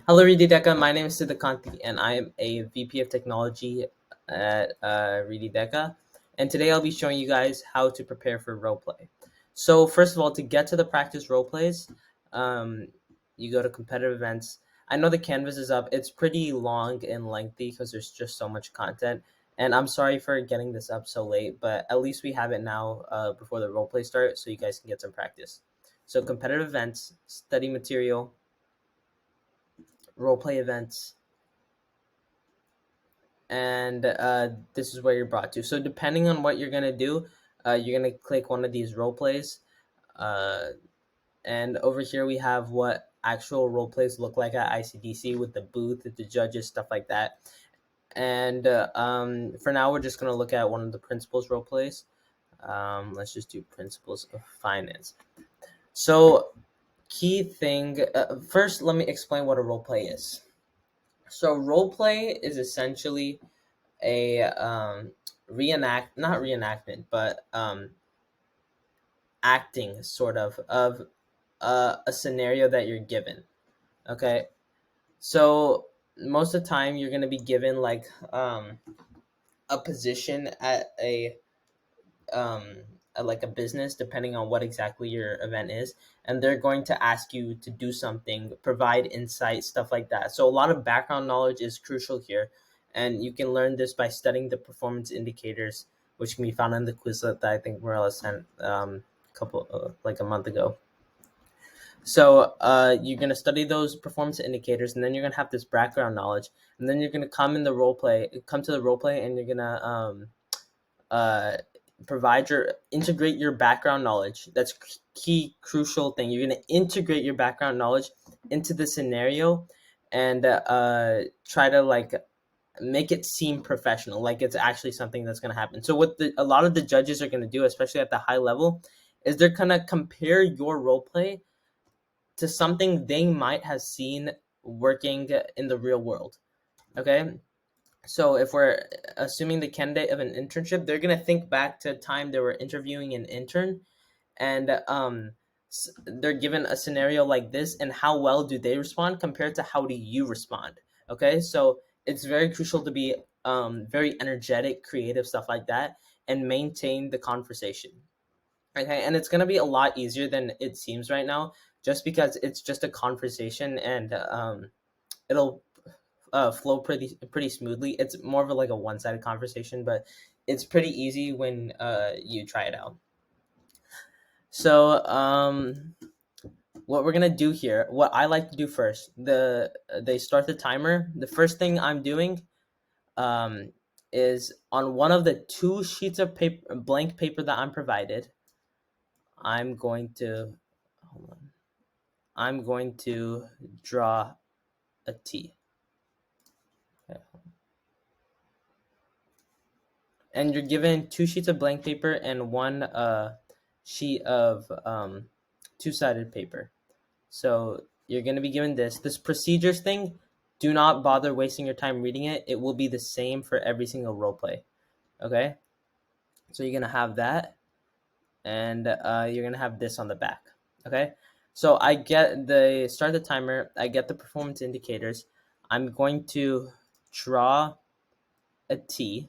Hello, Deca. My name is Siddha Kanthi, and I am a VP of Technology at Deca. And today I'll be showing you guys how to prepare for roleplay. So first of all, to get to the practice roleplays, um, you go to competitive events. I know the canvas is up. It's pretty long and lengthy because there's just so much content. And I'm sorry for getting this up so late, but at least we have it now before the roleplay start, so you guys can get some practice. So competitive events, study material, roleplay events, and this is where you're brought to. So depending on what you're gonna do, you're gonna click one of these role plays, uh, and over here we have what actual role plays look like at ICDC with the booth, with the judges, stuff like that. And for now, we're just gonna look at one of the principles role plays. Let's just do principles of finance. So key thing first, let me explain what a role play is. So role play is essentially a not reenactment, but acting sort of a scenario that you're given. Okay, so most of the time you're gonna be given a position um, like a business, depending on what exactly your event is, and they're going to ask you to do something, provide insight, stuff like that. So a lot of background knowledge is crucial here, and you can learn this by studying the performance indicators, which can be found in the Quizlet that I think Morella sent couple like a month ago. So you're gonna study those performance indicators, and then you're gonna have this background knowledge, and then you're gonna come to the role play, and you're gonna uh, integrate your background knowledge. That's key crucial thing. You're going to integrate your background knowledge into the scenario, and try to make it seem professional, like it's actually something that's going to happen. So what a lot of the judges are going to do, especially at the high level, is they're going to compare your role play to something they might have seen working in the real world. Okay, so if we're assuming the candidate of an internship, they're gonna think back to a time they were interviewing an intern, and they're given a scenario like this, and how well do they respond compared to how do you respond? Okay, so it's very crucial to be very energetic, creative, stuff like that, and maintain the conversation. Okay, and it's gonna be a lot easier than it seems right now, just because it's just a conversation, and it'll flow pretty smoothly. It's more of like a one sided conversation, but it's pretty easy when you try it out. So what we're gonna do here, what I like to do first, they start the timer. The first thing I'm doing um, is on one of the two sheets of paper, blank paper that I'm provided. I'm going to hold on. I'm going to draw a T. Okay. And you're given two sheets of blank paper and one sheet of two-sided paper. So you're going to be given this procedures thing. Do not bother wasting your time reading it. It will be the same for every single role play. Okay, so you're going to have that, and you're going to have this on the back. Okay, so I get the start the timer. I get the performance indicators. I'm going to draw a T.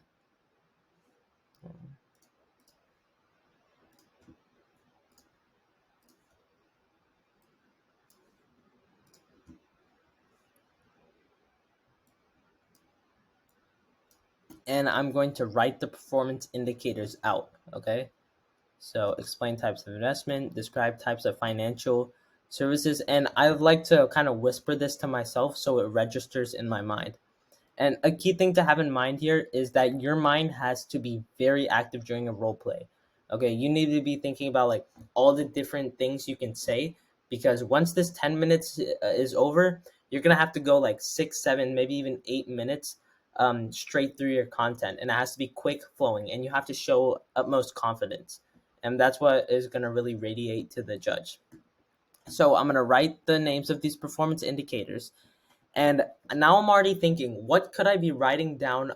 And I'm going to write the performance indicators out. Okay, so explain types of investment, describe types of financial services, and I like to kind of whisper this to myself so it registers in my mind. And a key thing to have in mind here is that your mind has to be very active during a role play. Okay, you need to be thinking about like all the different things you can say, because once this 10 minutes is over, you're gonna have to go like 6, 7, maybe even 8 minutes straight through your content, and it has to be quick flowing, and you have to show utmost confidence, and that's what is gonna really radiate to the judge. So I'm gonna write the names of these performance indicators, and now I'm already thinking, what could I be writing down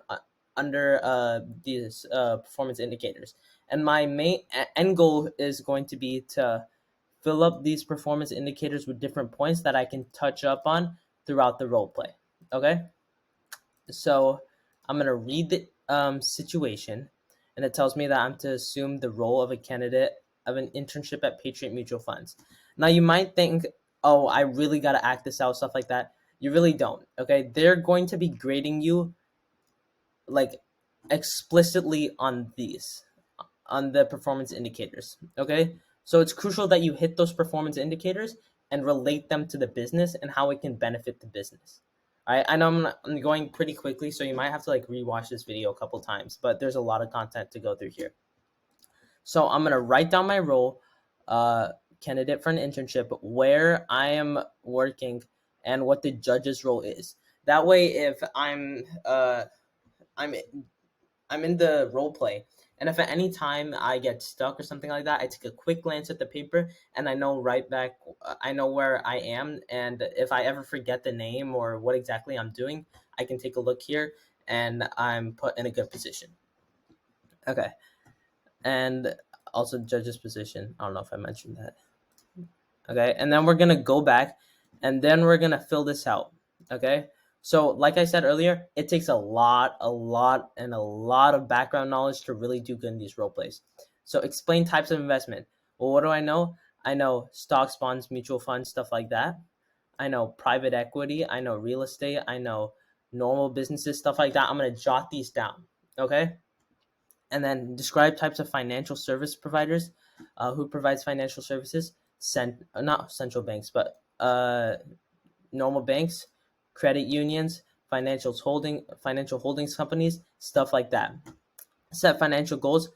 under these performance indicators? And my main end goal is going to be to fill up these performance indicators with different points that I can touch up on throughout the role play. Okay, so I'm gonna read the situation, and it tells me that I'm to assume the role of a candidate of an internship at Patriot Mutual Funds. Now you might think, oh, I really gotta act this out, stuff like that. You really don't. Okay, they're going to be grading you like explicitly on these, on the performance indicators. Okay, so it's crucial that you hit those performance indicators and relate them to the business and how it can benefit the business. All right, I know I'm going pretty quickly, so you might have to like rewatch this video a couple times, but there's a lot of content to go through here. So I'm gonna write down my role, uh, candidate for an internship, where I am working, and what the judge's role is. That way, if I'm I'm in the role play, and if at any time I get stuck or something like that, I take a quick glance at the paper and I know right back, I know where I am, and if I ever forget the name or what exactly I'm doing, I can take a look here and I'm put in a good position. Okay, and also judge's position. I don't know if I mentioned that. Okay, and then we're gonna go back, and then we're gonna fill this out. Okay, so like I said earlier, it takes a lot of background knowledge to really do good in these role plays. So explain types of investment. Well, what do I know? I know stocks, bonds, mutual funds, stuff like that. I know private equity, I know real estate, I know normal businesses, stuff like that. I'm gonna jot these down. Okay, and then describe types of financial service providers. Who provides financial services? Not central banks, but normal banks, credit unions, financial holdings companies, stuff like that. Set financial goals.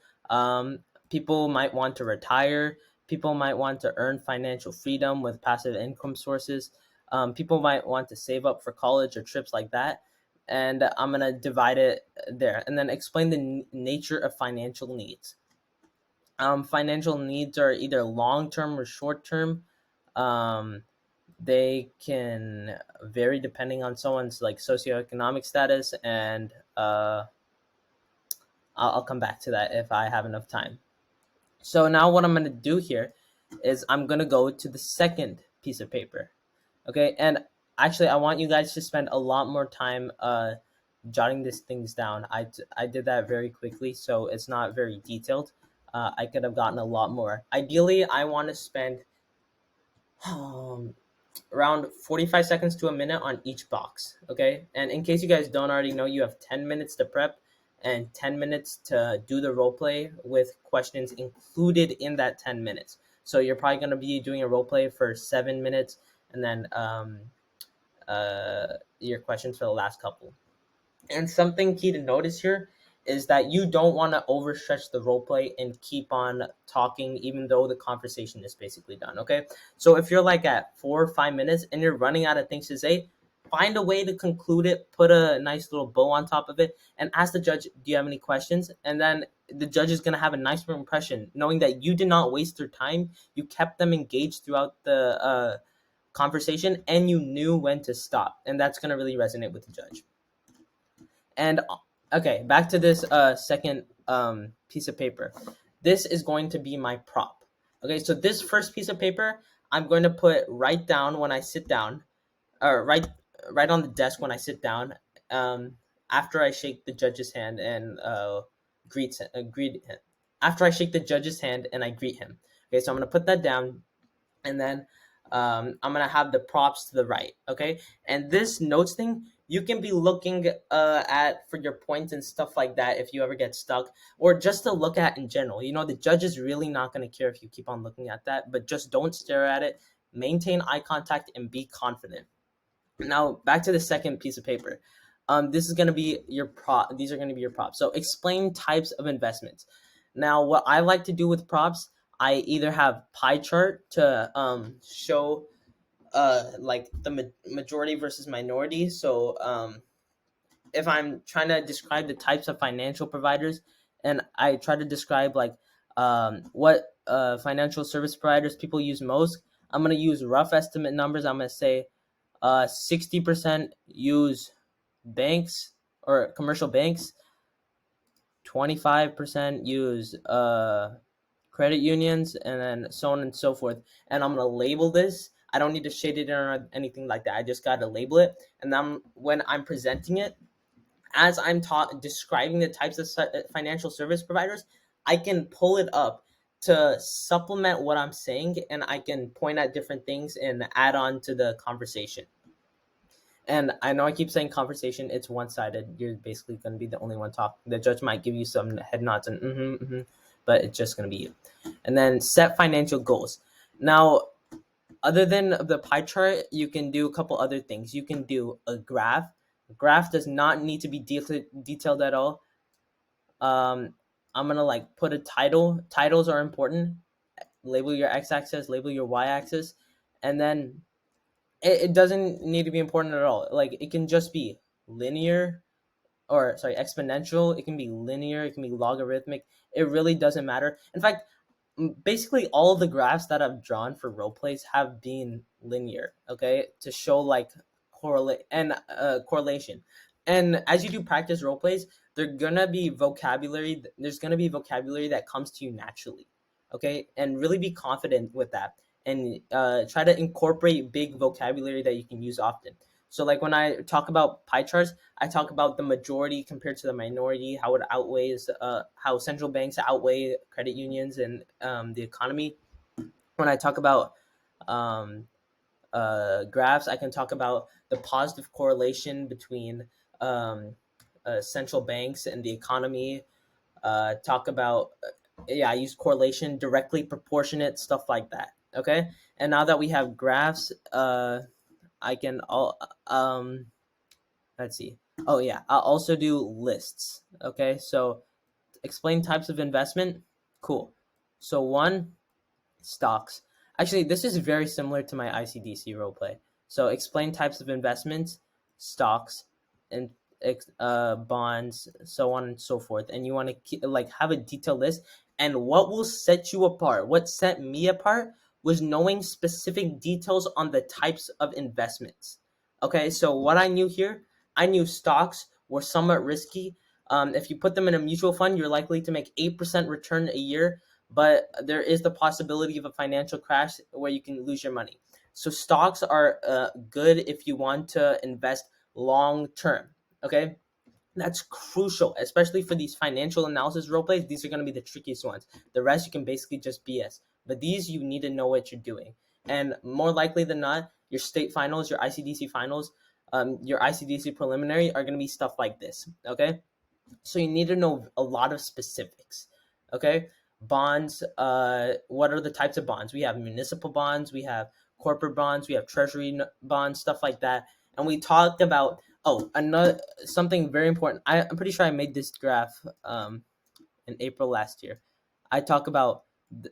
People might want to retire. People might want to earn financial freedom with passive income sources. People might want to save up for college or trips like that. And I'm gonna divide it there, and then explain the nature of financial needs. Financial needs are either long term or short term. Um, they can vary depending on someone's like socioeconomic status, and I'll come back to that if I have enough time. So now what I'm going to do here is I'm going to go to the second piece of paper. Okay, and actually I want you guys to spend a lot more time jotting these things down. I did that very quickly, so it's not very detailed. I could have gotten a lot more. Ideally, I want to spend um, around 45 seconds to a minute on each box. Okay, and in case you guys don't already know, you have 10 minutes to prep and 10 minutes to do the role play with questions included in that 10 minutes. So you're probably going to be doing a role play for 7 minutes, and then your questions for the last couple. And something key to notice here is that you don't want to overstretch the role play and keep on talking even though the conversation is basically done. Okay, so if you're like at 4 or 5 minutes and you're running out of things to say, find a way to conclude it, put a nice little bow on top of it, and ask the judge, do you have any questions? And then the judge is going to have a nice impression knowing that you did not waste their time. You kept them engaged throughout the conversation, and you knew when to stop, and that's going to really resonate with the judge. And okay, back to this second piece of paper. This is going to be my prop. Okay, so this first piece of paper, I'm going to put right down when I sit down, or right on the desk when I sit down. After I shake the judge's hand and greet him. After I shake the judge's hand and I greet him. Okay, so I'm gonna put that down, and then I'm gonna have the props to the right. Okay, and this notes thing you can be looking at for your points and stuff like that if you ever get stuck, or just to look at in general. You know, the judge is really not gonna care if you keep on looking at that, but just don't stare at it. Maintain eye contact and be confident. Now back to the second piece of paper. This is gonna be your prop. These are gonna be your props. So explain types of investments. Now, what I like to do with props, I either have pie chart to show like the majority versus minority. So if I'm trying to describe the types of financial providers, and I try to describe like what financial service providers people use most, I'm gonna use rough estimate numbers. I'm gonna say 60% use banks or commercial banks, 25% use credit unions, and then so on and so forth. And I'm gonna label this. I don't need to shade it in or anything like that. I just got to label it. And then when I'm presenting it, as I'm describing the types of financial service providers, I can pull it up to supplement what I'm saying, and I can point at different things and add on to the conversation. And I know I keep saying conversation, it's one sided. You're basically going to be the only one talking. The judge might give you some head nods and but it's just going to be you. And then set financial goals. Now, other than the pie chart, you can do a couple other things. You can do a graph. A graph does not need to be detailed at all. I'm gonna like put a title. Titles are important. Label your x-axis, label your y-axis, and then it doesn't need to be important at all. Like it can just be linear, or sorry, exponential. It can be linear. It can be logarithmic. It really doesn't matter. In fact, basically all the graphs that I've drawn for role plays have been linear, okay, to show like correlation. And as you do practice role plays, there's gonna be vocabulary that comes to you naturally, okay, and really be confident with that, and try to incorporate big vocabulary that you can use often. So like when I talk about pie charts, I talk about the majority compared to the minority, how it outweighs, how central banks outweigh credit unions and the economy. When I talk about um, graphs, I can talk about the positive correlation between central banks and the economy. Talk about, I use correlation, directly proportionate, stuff like that. Okay, and now that we have graphs, I can all let's see. Oh yeah, I'll also do lists. Okay, so explain types of investment. Cool. So one, stocks. Actually, this is very similar to my ICDC roleplay. So explain types of investments, stocks, and bonds, so on and so forth. And you want to like have a detailed list. And what will set you apart? What set me apart was knowing specific details on the types of investments. Okay, so what I knew here, I knew stocks were somewhat risky. If you put them in a mutual fund, you're likely to make 8% return a year, but there is the possibility of a financial crash where you can lose your money. So stocks are good if you want to invest long term. Okay, that's crucial, especially for these financial analysis role plays. These are going to be the trickiest ones. The rest you can basically just BS, but these you need to know what you're doing. And more likely than not, your state finals, your ICDC finals, your ICDC preliminary are going to be stuff like this. Okay, so you need to know a lot of specifics. Okay, bonds. What are the types of bonds? We have municipal bonds, we have corporate bonds, we have treasury bonds, stuff like that. And we talked about, oh, another something very important. I'm pretty sure I made this graph in April last year. I talk about the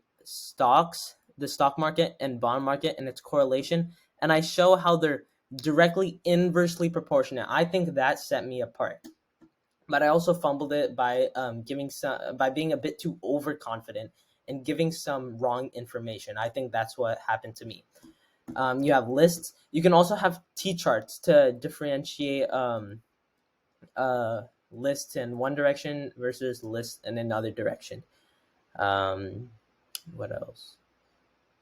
stock market and bond market and its correlation, and I show how they're directly inversely proportionate. I think that set me apart, but I also fumbled it by by being a bit too overconfident and giving some wrong information. I think that's what happened to me. You have lists. You can also have T charts to differentiate lists in one direction versus lists in another direction. Um, what else?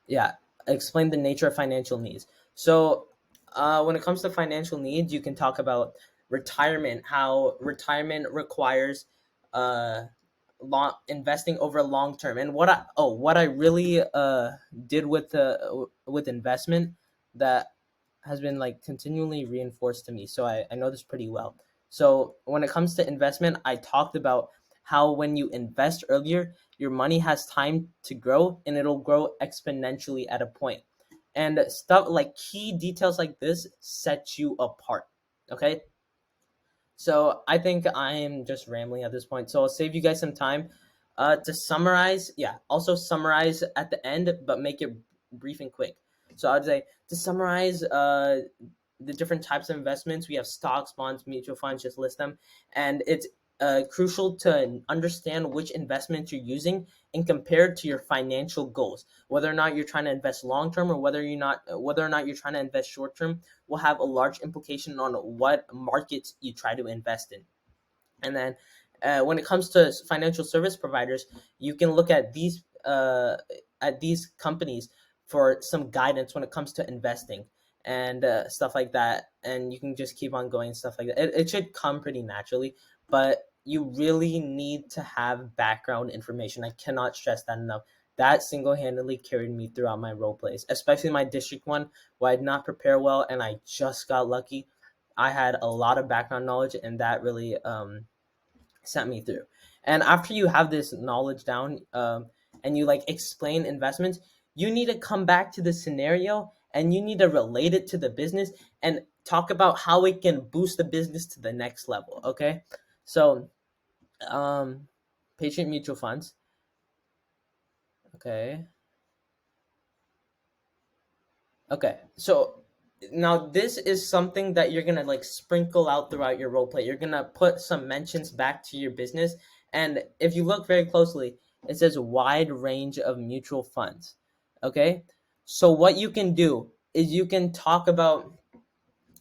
Yeah, explain the nature of financial needs. So when it comes to financial needs, you can talk about retirement, how retirement requires uh, investing over long term. And what I really did with investment that has been like continually reinforced to me, so I know this pretty well. So when it comes to investment, I talked about how when you invest earlier, your money has time to grow and it'll grow exponentially at a point. And stuff like key details like this set you apart. Okay, so I think I am just rambling at this point. So I'll save you guys some time to summarize. Yeah, also summarize at the end, but make it brief and quick. So I'd say to summarize the different types of investments, we have stocks, bonds, mutual funds, just list them. And it's crucial to understand which investments you're using and compare it to your financial goals. Whether or not you're trying to invest long term or whether or not you're trying to invest short term will have a large implication on what markets you try to invest in. And then when it comes to financial service providers, you can look at these companies for some guidance when it comes to investing and stuff like that. And you can just keep on going, stuff like that. It should come pretty naturally, but you really need to have background information. I cannot stress that enough. That single-handedly carried me throughout my role plays, especially my district one, where I did not prepare well and I just got lucky. I had a lot of background knowledge, and that really sent me through. And after you have this knowledge down, and you like explain investments, you need to come back to the scenario and you need to relate it to the business and talk about how it can boost the business to the next level. Okay, so patient mutual funds. Okay. Okay, so now this is something that you're gonna like sprinkle out throughout your role play. You're gonna put some mentions back to your business, and if you look very closely, it says wide range of mutual funds. Okay, so what you can do is you can talk about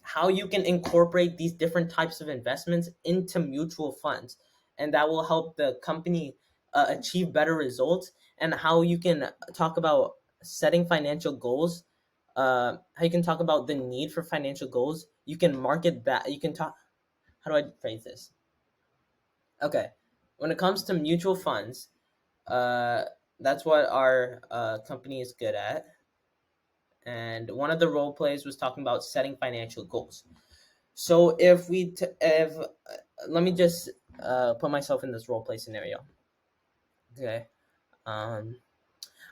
how you can incorporate these different types of investments into mutual funds, and that will help the company achieve better results. And how you can talk about setting financial goals, how you can talk about the need for financial goals. You can market that. You can talk. How do I phrase this? Okay, when it comes to mutual funds, uh, that's what our company is good at. And one of the role plays was talking about setting financial goals. So if let me just put myself in this role play scenario. Okay. Um,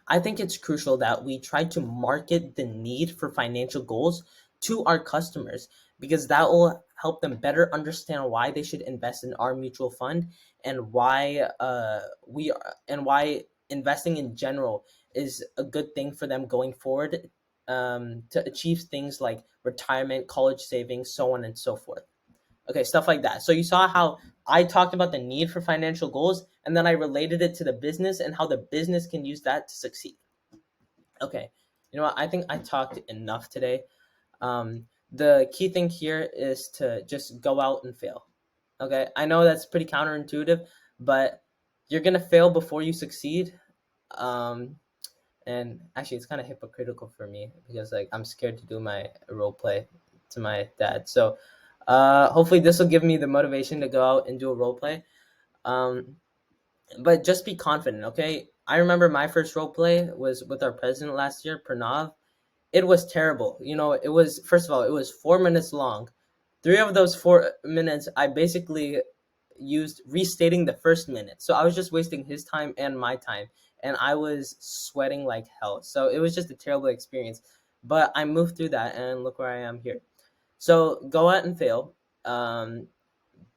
I think it's crucial that we try to market the need for financial goals to our customers, because that will help them better understand why they should invest in our mutual fund, and why investing in general is a good thing for them going forward, to achieve things like retirement, college savings, so on and so forth. Okay, stuff like that. So you saw how I talked about the need for financial goals, and then I related it to the business and how the business can use that to succeed. Okay, you know what? I think I talked enough today. The key thing here is to just go out and fail. Okay, I know that's pretty counterintuitive, but you're gonna fail before you succeed. Um, and actually, it's kind of hypocritical for me because like I'm scared to do my role play to my dad. So, hopefully, this will give me the motivation to go out and do a role play. Um, but just be confident, okay? I remember my first role play was with our president last year, Pranav. It was terrible. You know, it was, first of all, it was 4 minutes long. 3 of those 4 minutes, I basically used restating the first minute. So I was just wasting his time and my time, and I was sweating like hell. So it was just a terrible experience. But I moved through that, and look where I am here. So go out and fail.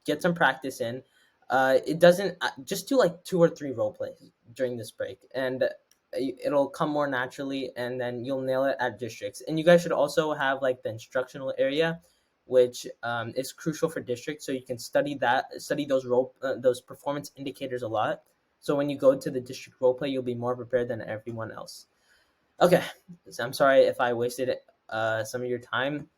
Get some practice in. It doesn't just do like 2 or 3 role plays during this break, and it'll come more naturally, and then you'll nail it at districts. And you guys should also have like the instructional area, which is crucial for districts. So you can study those performance indicators a lot. So when you go to the district role play, you'll be more prepared than everyone else. Okay, so I'm sorry if I wasted some of your time.